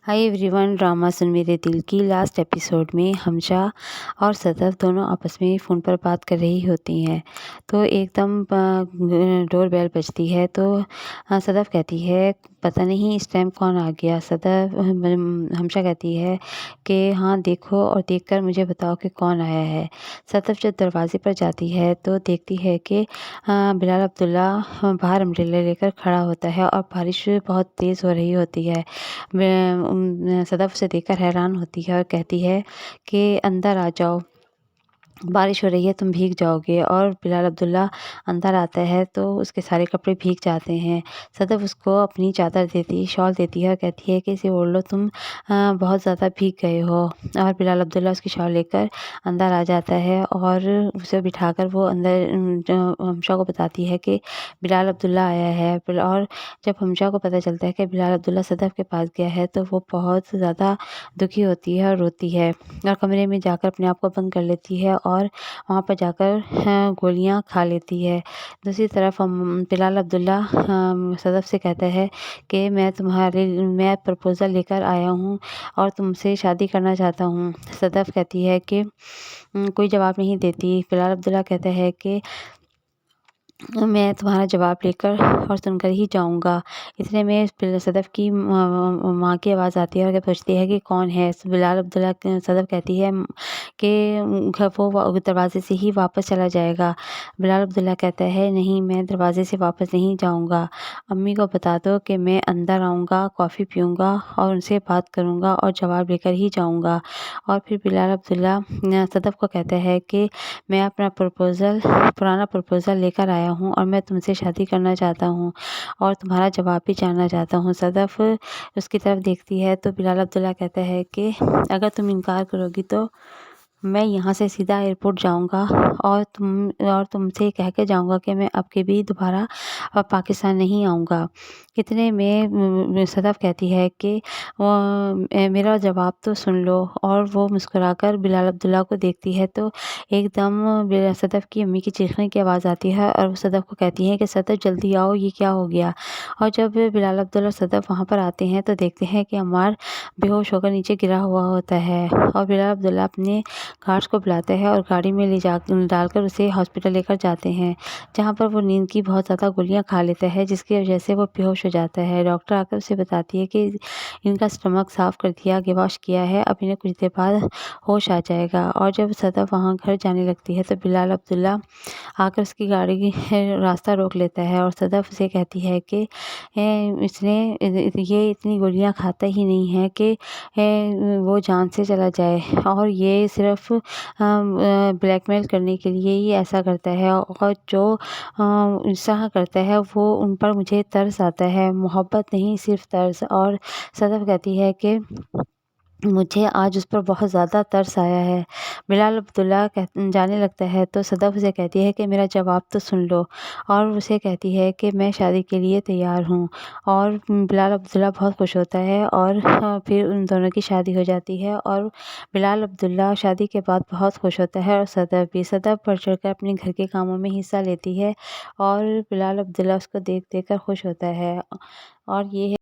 Hi everyone, drama सुन मेरे दिल की लास्ट एपिसोड में हमजा और सदफ दोनों आपस में फ़ोन पर बात कर रही होती हैं। तो एकदम डोर बेल बजती है तो सदफ कहती है पता नहीं इस टाइम कौन आ गया। हमजा कहती है कि हाँ देखो और देखकर मुझे बताओ कि कौन आया है। सदफ जब दरवाजे पर जाती है तो देखती है कि बिलाल अब्दुल्ला बाहर अम्ब्रेला लेकर खड़ा होता है और बारिश बहुत तेज़ हो रही होती है। सदफ उसे देखकर हैरान होती है और कहती है कि अंदर आ जाओ, बारिश हो रही है, तुम भीग जाओगे। और बिलाल अब्दुल्ला अंदर आता है तो उसके सारे कपड़े भीग जाते हैं। सदफ उसको अपनी चादर शॉल देती है और कहती है कि इसे ओढ़ लो, तुम बहुत ज़्यादा भीग गए हो। और बिलाल अब्दुल्ला उसकी शॉल लेकर अंदर आ जाता है और उसे बिठाकर वो अंदर हमजा को बताती है कि बिलाल अब्दुल्ला आया है। और जब हमजा को पता चलता है कि बिलाल अब्दुल्ला सदफ के पास गया है तो वो बहुत ज़्यादा दुखी होती है और रोती है और कमरे में जाकर अपने आप को बंद कर लेती है और वहाँ पर जाकर गोलियाँ खा लेती है। दूसरी तरफ बिलाल अब्दुल्ला सदफ से कहता है कि मैं प्रपोज़ल लेकर आया हूँ और तुमसे शादी करना चाहता हूँ। सदफ कहती है कि कोई जवाब नहीं देती। बिलाल अब्दुल्ला कहता है कि मैं तुम्हारा जवाब लेकर और सुनकर ही जाऊँगा। इतने में सदफ की माँ की आवाज़ आती है और पूछती है कि कौन है। बिलाल अब्दुल्ला सदफ कहती है कि वो दरवाज़े से ही वापस चला जाएगा। बिलाल अब्दुल्ला कहता है नहीं, मैं दरवाज़े से वापस नहीं जाऊँगा। अम्मी को बता दो कि मैं अंदर आऊँगा, कॉफ़ी पीऊँगा और उनसे बात करूँगा और जवाब लेकर ही जाऊँगा। और फिर बिलाल अब्दुल्ला सदफ को कहता है कि मैं अपना पुराना प्रपोज़ल लेकर आया हूँ और मैं तुमसे शादी करना चाहता हूँ और तुम्हारा जवाब भी जानना चाहता हूँ। सदफ उसकी तरफ देखती है तो बिलाल अब्दुल्ला कहता है कि अगर तुम इनकार करोगी तो मैं यहाँ से सीधा एयरपोर्ट जाऊँगा और तुमसे कह के जाऊँगा कि मैं अब कभी दोबारा पाकिस्तान नहीं आऊँगा। इतने में सदफ कहती है कि मेरा जवाब तो सुन लो। और वो मुस्कुराकर बिलाल अब्दुल्ला को देखती है तो एकदम सदफ की अम्मी की चीखने की आवाज़ आती है और वो सदफ को कहती है कि सदफ जल्दी आओ, ये क्या हो गया। और जब बिलाल अब्दुल्ला और सदफ वहाँ पर आते हैं तो देखते हैं कि अम्मार बेहोश होकर नीचे गिरा हुआ होता है। और बिलाल अब्दुल्ला अपने गार्ड्स को बुलाते हैं और गाड़ी में डालकर उसे हॉस्पिटल लेकर जाते हैं, जहाँ पर वो नींद की बहुत ज़्यादा गोलियाँ खा लेता है जिसकी वजह से वो बेहोश हो जाता है। डॉक्टर आकर उसे बताती है कि इनका स्टमक साफ़ कर दिया, वॉश किया है, अब इन्हें कुछ देर बाद होश आ जाएगा। और जब सदफ वहाँ घर जाने लगती है तो बिलाल अब्दुल्ला आकर उसकी गाड़ी रास्ता रोक लेता है और सदफ उसे कहती है कि ये इतनी गोलियाँ खाता ही नहीं है कि वो जान से चला जाए और ये सिर्फ ब्लैकमेल करने के लिए ही ऐसा करता है। और जो इंसान करता है वो उन पर मुझे तरस आता है, मोहब्बत नहीं सिर्फ तरस। और सदफ कहती है कि मुझे आज उस पर बहुत ज़्यादा तरस आया है। बिलाल अब्दुल्ला जाने लगता है तो सदफ उसे कहती है कि मेरा जवाब तो सुन लो। और उसे कहती है कि मैं शादी के लिए तैयार हूँ। और बिलाल अब्दुल्ला बहुत खुश होता है और फिर उन दोनों की शादी हो जाती है। और बिलाल अब्दुल्ला शादी के बाद बहुत खुश होता है और सदफ बढ़ चढ़ कर अपने घर के कामों में हिस्सा लेती है और बिलाल अब्दुल्ला उसको देख देख कर खुश होता है। और ये है